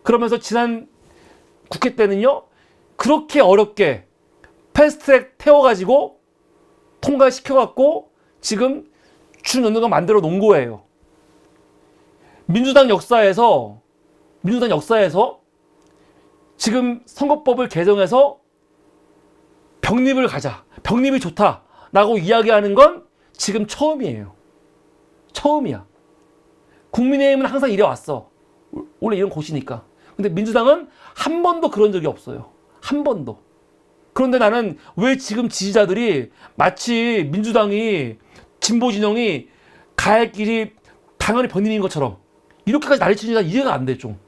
그러면서 지난 국회 때는요, 그렇게 어렵게 패스트트랙 태워가지고 통과시켜갖고 지금 준연동형 만들어 놓은 거예요. 민주당 역사에서 지금 선거법을 개정해서 병립을 가자, 병립이 좋다라고 이야기하는 건 지금 처음이에요. 처음이야. 국민의힘은 항상 이래 왔어. 원래 이런 곳이니까. 근데 민주당은 한 번도 그런 적이 없어요. 한 번도. 그런데 나는 왜 지금 지지자들이 마치 민주당이, 진보 진영이 가야 할 길이 당연히 병립인 것처럼 이렇게까지 난리치는지 난 이해가 안 돼, 좀.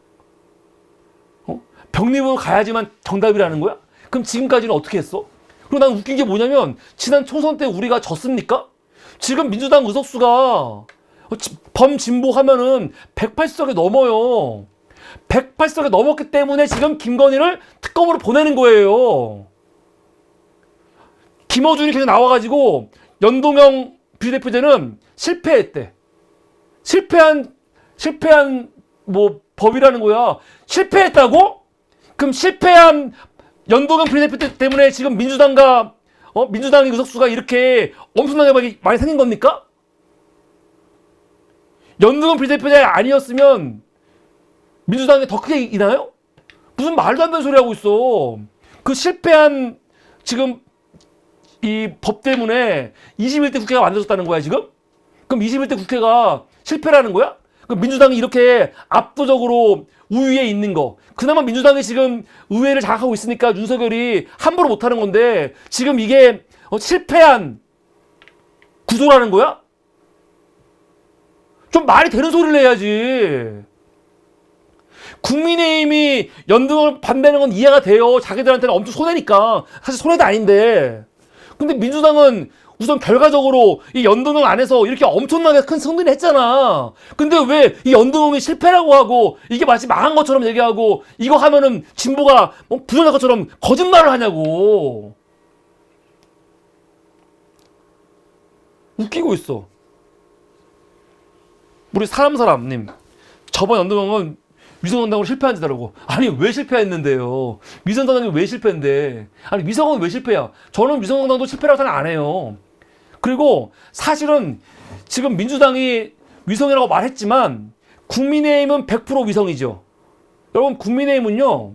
병립으로 가야지만 정답이라는 거야? 그럼 지금까지는 어떻게 했어? 그리고 난 웃긴 게 뭐냐면, 지난 총선 때 우리가 졌습니까? 지금 민주당 의석수가 범진보 하면은 180석이 넘어요. 180석이 넘었기 때문에 지금 김건희를 특검으로 보내는 거예요. 김어준이 계속 나와가지고 연동형 비례대표제는 실패했대. 실패한 뭐 법이라는 거야. 실패했다고? 그럼 실패한 연동형 비례대표 때문에 지금 민주당과 민주당의 의석수가 이렇게 엄청나게 많이 생긴 겁니까? 연동형 비례대표제 아니었으면 민주당이 더 크게 이나요? 무슨 말도 안 되는 소리 하고 있어. 그 실패한 지금 이 법 때문에 21대 국회가 만들어졌다는 거야, 지금? 그럼 21대 국회가 실패라는 거야? 그럼 민주당이 이렇게 압도적으로 우위에 있는 거, 그나마 민주당이 지금 의회를 장악하고 있으니까 윤석열이 함부로 못하는 건데, 지금 이게 실패한 구조라는 거야? 좀 말이 되는 소리를 해야지. 국민의힘이 연동을 반대하는 건 이해가 돼요. 자기들한테는 엄청 손해니까. 사실 손해도 아닌데. 근데 민주당은 우선 결과적으로 이 연동형 안에서 이렇게 엄청나게 큰 승리를 했잖아. 근데 왜 이 연동형이 실패라고 하고 이게 마치 망한 것처럼 얘기하고 이거 하면은 진보가 부정할 것처럼 거짓말을 하냐고. 웃기고 있어. 우리 사람님, 저번 연동형은 위성정당으로 실패한 지다라고. 아니, 왜 실패했는데요? 위성정당이 왜 실패인데? 아니, 위성은 왜 실패야? 저는 위성정당도 실패라고 생각 안 해요. 그리고 사실은 지금 민주당이 위성이라고 말했지만 국민의힘은 100% 위성이죠. 여러분, 국민의힘은요,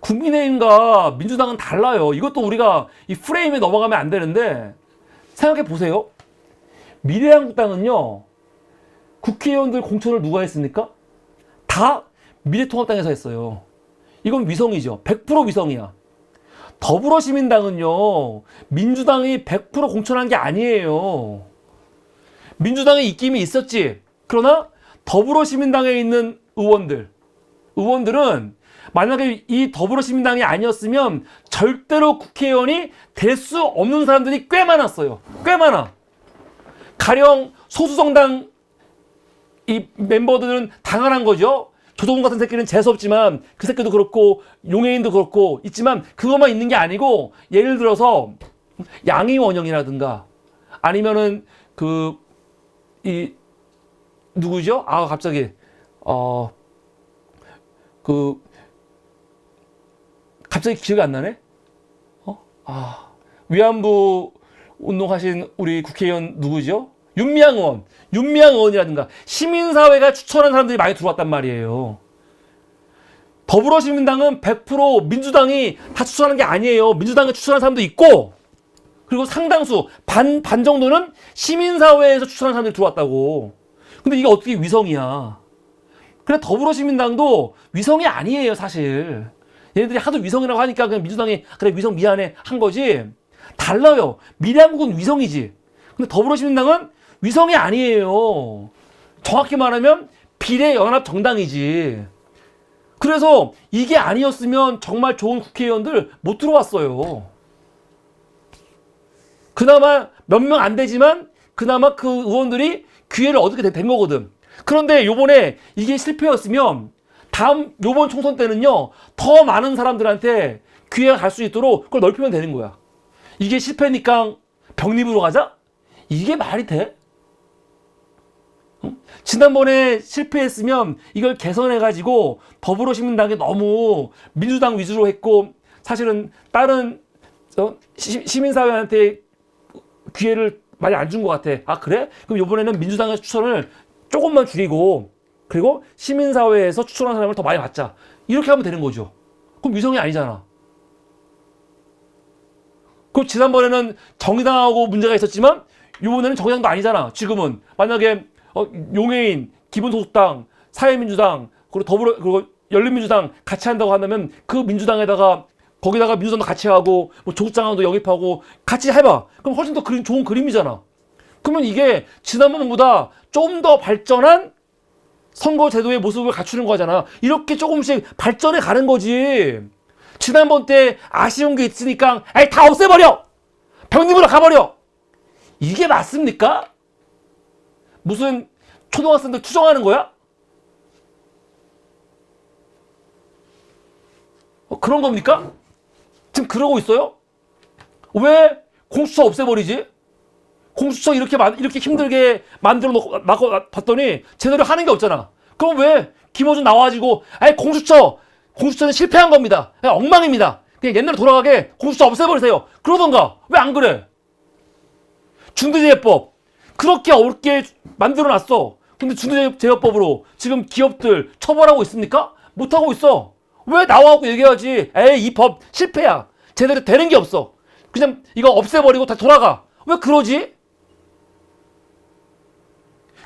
국민의힘과 민주당은 달라요. 이것도 우리가 이 프레임에 넘어가면 안 되는데, 생각해 보세요. 미래한국당은요, 국회의원들 공천을 누가 했습니까? 다 미래통합당에서 했어요. 이건 위성이죠. 100% 위성이야. 더불어시민당은요, 민주당이 100% 공천한 게 아니에요. 민주당에 입김이 있었지. 그러나 더불어시민당에 있는 의원들은 만약에 이 더불어시민당이 아니었으면 절대로 국회의원이 될 수 없는 사람들이 꽤 많았어요. 꽤 많아. 가령 소수정당 이 멤버들은 당연한 거죠. 조동훈 같은 새끼는 재수없지만 그 새끼도 그렇고 용해인도 그렇고 있지만 그것만 있는 게 아니고 예를 들어서 양희원영이라든가 아니면은 이 누구죠? 아 갑자기 갑자기 기억이 안 나네? 위안부 운동하신 우리 국회의원 누구죠? 윤미향 의원이라든가 시민사회가 추천한 사람들이 많이 들어왔단 말이에요. 더불어시민당은 100% 민주당이 다 추천하는 게 아니에요. 민주당이 추천한 사람도 있고 그리고 상당수 반 정도는 시민사회에서 추천한 사람들이 들어왔다고. 근데 이게 어떻게 위성이야? 그래 더불어시민당도 위성이 아니에요 사실. 얘네들이 하도 위성이라고 하니까 그냥 민주당이 그래 위성 미안해 한 거지. 달라요. 미래한국은 위성이지. 근데 더불어시민당은 위성이 아니에요. 정확히 말하면 비례연합 정당이지. 그래서 이게 아니었으면 정말 좋은 국회의원들 못 들어왔어요. 그나마 몇 명 안 되지만 그나마 그 의원들이 기회를 얻게 된 거거든. 그런데 요번에 이게 실패였으면 요번 총선 때는요 더 많은 사람들한테 기회가 갈 수 있도록 그걸 넓히면 되는 거야. 이게 실패니까 병립으로 가자? 이게 말이 돼? 지난번에 실패했으면 이걸 개선해가지고 더불어시민당이 너무 민주당 위주로 했고 사실은 다른 시민사회한테 기회를 많이 안 준 것 같아. 아 그래? 그럼 이번에는 민주당의 추천을 조금만 줄이고 그리고 시민사회에서 추천한 사람을 더 많이 받자. 이렇게 하면 되는 거죠. 그럼 위성이 아니잖아. 그럼 지난번에는 정의당하고 문제가 있었지만 이번에는 정의당도 아니잖아. 지금은 만약에 용해인, 기본소속당, 사회민주당 그리고 열린민주당 같이 한다고 한다면 그 민주당에다가 거기다가 민주당도 같이 하고 뭐 조국장관도 영입하고 같이 해봐. 그럼 훨씬 더 좋은 그림이잖아. 그러면 이게 지난번보다 좀 더 발전한 선거제도의 모습을 갖추는 거잖아. 이렇게 조금씩 발전해 가는 거지. 지난번 때 아쉬운 게 있으니까 다 없애버려! 병립으로 가버려! 이게 맞습니까? 무슨 초등학생들 투정하는 거야? 그런 겁니까? 지금 그러고 있어요? 왜 공수처 없애버리지? 공수처 이렇게 힘들게 만들어 놓고 봤더니 제대로 하는 게 없잖아. 그럼 왜 김어준 나와가지고 공수처는 실패한 겁니다. 그냥 엉망입니다. 그냥 옛날로 돌아가게 공수처 없애버리세요. 그러던가. 왜 안 그래? 중대재해법 그렇게 어렵게 만들어놨어. 근데 중대재해법으로 지금 기업들 처벌하고 있습니까? 못하고 있어. 왜 나와갖고 얘기하지? 이 법 실패야. 제대로 되는 게 없어. 그냥 이거 없애버리고 다 돌아가. 왜 그러지?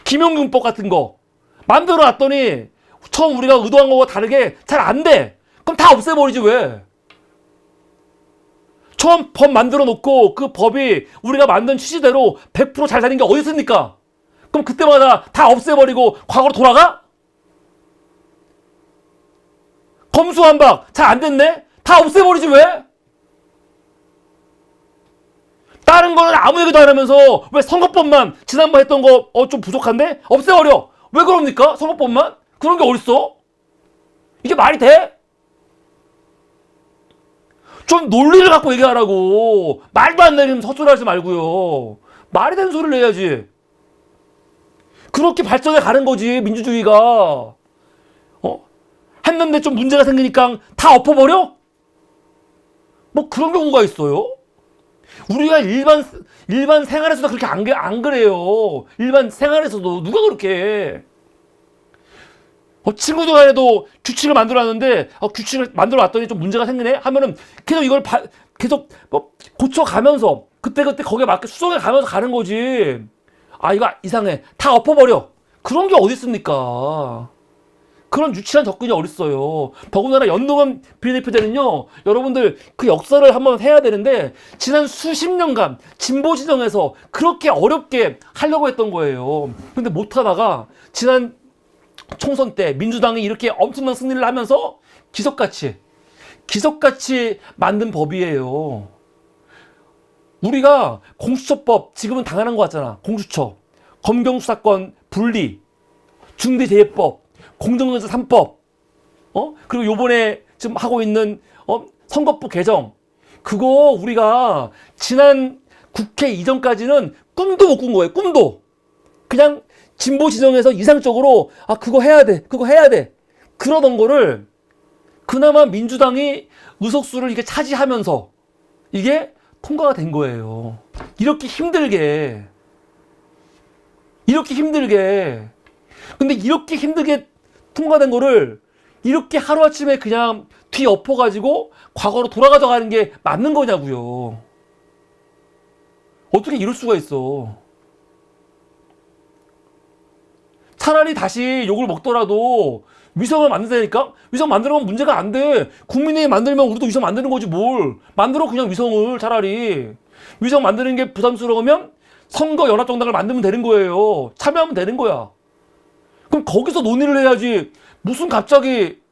김용균법 같은 거 만들어놨더니 처음 우리가 의도한 거와 다르게 잘 안 돼. 그럼 다 없애버리지 왜? 처음 법 만들어 놓고 그 법이 우리가 만든 취지대로 100% 잘 되는 게 어디 있습니까? 그럼 그때마다 다 없애버리고 과거로 돌아가? 검수완박 잘 안 됐네? 다 없애버리지 왜? 다른 거는 아무 얘기도 안 하면서 왜 선거법만 지난번 했던 거 좀 부족한데? 없애버려. 왜 그럽니까? 선거법만? 그런 게 어딨어? 이게 말이 돼? 좀 논리를 갖고 얘기하라고. 말도 안 되는 헛소리 하지 말고요. 말이 되는 소리를 해야지. 그렇게 발전해 가는 거지 민주주의가. 했는데 좀 문제가 생기니까 다 엎어버려? 뭐 그런 경우가 있어요? 우리가 일반 생활에서도 그렇게 안 그래요. 일반 생활에서도 누가 그렇게 해? 친구들 간에도 규칙을 만들어놨는데 규칙을 만들어놨더니 좀 문제가 생기네 하면은 계속 이걸 계속 고쳐가면서 그때 거기에 맞게 수정해가면서 가는 거지. 이거 이상해 다 엎어버려. 그런 게 어디 있습니까? 그런 유치한 접근이 어딨어요. 더군다나 연동형 비례대표 때는요, 여러분들 그 역사를 한번 해야 되는데 지난 수십 년간 진보 진영에서 그렇게 어렵게 하려고 했던 거예요. 근데 못하다가 지난 총선 때 민주당이 이렇게 엄청난 승리를 하면서 기적같이 만든 법이에요. 우리가 공수처법 지금은 당연한 것 같잖아. 공수처, 검경수사권 분리, 중대재해법, 공정거래처 3법, 그리고 요번에 지금 하고 있는 선거법 개정, 그거 우리가 지난 국회 이전까지는 꿈도 못 꾼 거예요. 꿈도. 그냥 진보 지정에서 이상적으로 그거 해야 돼, 그거 해야 돼, 그러던 거를 그나마 민주당이 의석수를 이렇게 차지하면서 이게 통과가 된 거예요. 이렇게 힘들게. 근데 이렇게 힘들게 통과된 거를 이렇게 하루아침에 그냥 뒤엎어가지고 과거로 돌아가져 가는 게 맞는 거냐고요. 어떻게 이럴 수가 있어. 차라리 다시 욕을 먹더라도 위성을 만든다니까? 위성 만들면 문제가 안 돼. 국민의힘 만들면 우리도 위성 만드는 거지 뭘. 만들어 그냥 위성을 차라리. 위성 만드는 게 부담스러우면 선거 연합정당을 만들면 되는 거예요. 참여하면 되는 거야. 그럼 거기서 논의를 해야지. 무슨 갑자기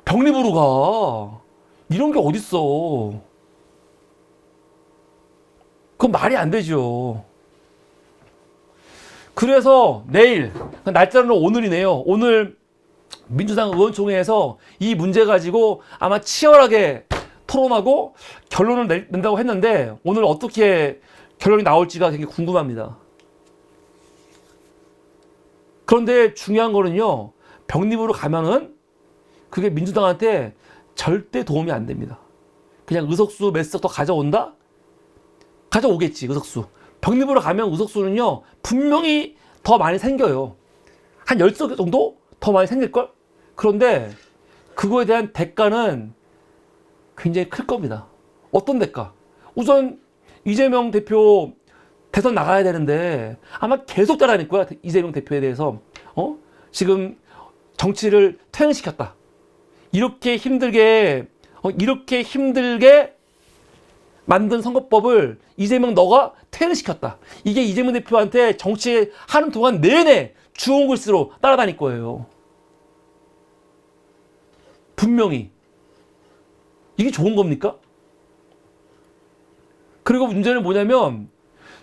병립으로 가. 이런 게 어딨어. 그건 말이 안 되죠. 그래서 내일, 날짜는 오늘이네요. 오늘 민주당 의원총회에서 이 문제 가지고 아마 치열하게 토론하고 결론을 낸다고 했는데 오늘 어떻게 결론이 나올지가 되게 궁금합니다. 그런데 중요한 거는요, 병립으로 가면은 그게 민주당한테 절대 도움이 안 됩니다. 그냥 의석수 몇 석 더 가져온다? 가져오겠지, 의석수. 병립으로 가면 의석수는요, 분명히 더 많이 생겨요. 한 10석 정도 더 많이 생길걸? 그런데 그거에 대한 대가는 굉장히 클 겁니다. 어떤 대가? 우선 이재명 대표 대선 나가야 되는데 아마 계속 따라다닐 거야. 이재명 대표에 대해서. 지금 정치를 퇴행시켰다. 이렇게 힘들게 만든 선거법을 이재명 너가 퇴행시켰다. 이게 이재명 대표한테 정치하는 동안 내내 주홍 글씨로 따라다닐 거예요. 분명히. 이게 좋은 겁니까? 그리고 문제는 뭐냐면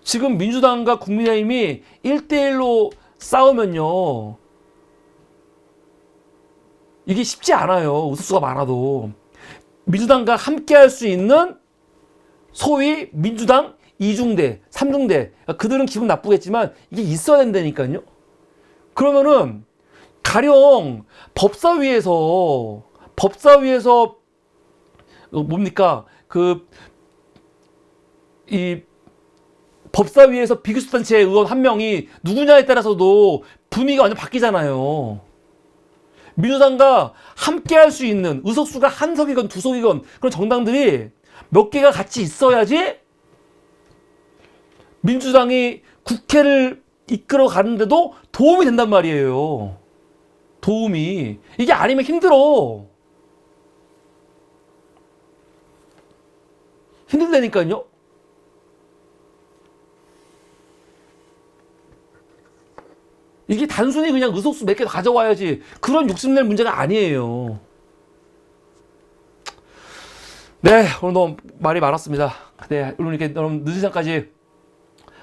지금 민주당과 국민의힘이 1대1로 싸우면요, 이게 쉽지 않아요. 의석수가 많아도. 민주당과 함께 할 수 있는 소위 민주당 2중대, 3중대, 그들은 기분 나쁘겠지만 이게 있어야 된다니까요. 그러면은 가령 법사위에서 뭡니까? 이 법사위에서 비교섭단체 의원 한 명이 누구냐에 따라서도 분위기가 완전 바뀌잖아요. 민주당과 함께 할 수 있는 의석수가 한 석이건 두 석이건 그런 정당들이 몇 개가 같이 있어야지 민주당이 국회를 이끌어 가는데도 도움이 된단 말이에요. 도움이. 이게 아니면 힘들어. 힘들다니까요. 이게 단순히 그냥 의석수 몇 개 가져와야지 그런 욕심낼 문제가 아니에요. 네, 오늘 너무 말이 많았습니다. 네, 오늘 이렇게 너무 늦은 시간까지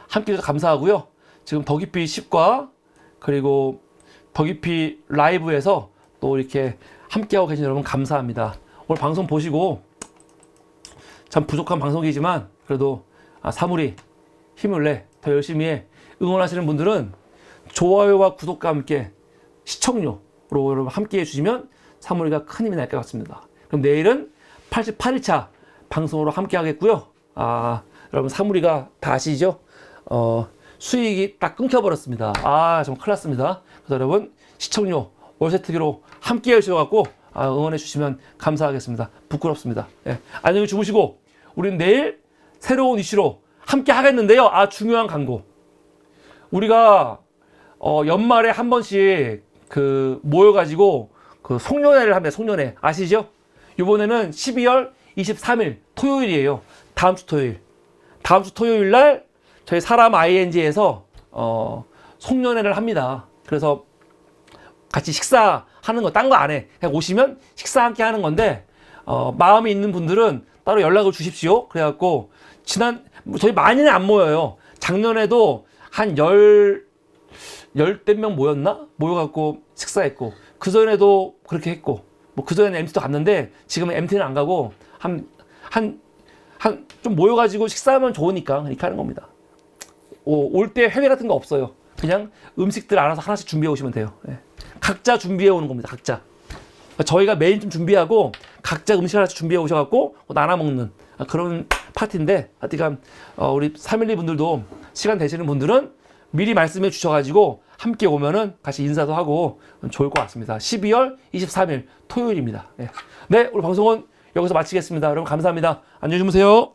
함께 해주셔서 감사하고요. 지금 더 깊이 10과 그리고 더 깊이 라이브에서 또 이렇게 함께하고 계신 여러분 감사합니다. 오늘 방송 보시고 참 부족한 방송이지만 그래도 사물이 힘을 내 더 열심히 해 응원하시는 분들은 좋아요와 구독과 함께 시청료로 여러분 함께 해주시면 사물이가 큰 힘이 날 것 같습니다. 그럼 내일은 88일차 방송으로 함께 하겠고요. 여러분 사물이가 다 아시죠? 수익이 딱 끊겨버렸습니다. 정말 큰일 났습니다. 그래서 여러분 시청료 월세 특기로 함께 해주셔서 응원해 주시면 감사하겠습니다. 부끄럽습니다. 예. 안녕히 주무시고 우리는 내일 새로운 이슈로 함께 하겠는데요. 중요한 광고. 우리가 연말에 한 번씩 모여가지고 송년회를 합니다. 송년회 아시죠? 이번에는 12월 23일 토요일이에요. 다음 주 토요일 날 저희 사람 ING에서 송년회를 합니다. 그래서 같이 식사하러 하는 거, 딴 거 안 해. 그냥 오시면 식사 함께 하는 건데, 마음이 있는 분들은 따로 연락을 주십시오. 그래갖고, 저희 많이는 안 모여요. 작년에도 한 열댓 명 모였나? 모여갖고 식사했고, 그전에도 그렇게 했고, 뭐 그전에는 MT도 갔는데, 지금은 MT는 안 가고, 좀 모여가지고 식사하면 좋으니까, 그렇게 하는 겁니다. 올 때 회계 같은 거 없어요. 그냥 음식들 알아서 하나씩 준비해 오시면 돼요. 예. 각자 준비해 오는 겁니다. 각자. 그러니까 저희가 메인 좀 준비하고 각자 음식 하나씩 준비해 오셔갖고 나눠 먹는 그런 파티인데, 하여튼 우리 312 분들도 시간 되시는 분들은 미리 말씀해 주셔가지고 함께 오면은 같이 인사도 하고 좋을 것 같습니다. 12월 23일 토요일입니다. 예. 네, 오늘 방송은 여기서 마치겠습니다. 여러분 감사합니다. 안녕히 주무세요.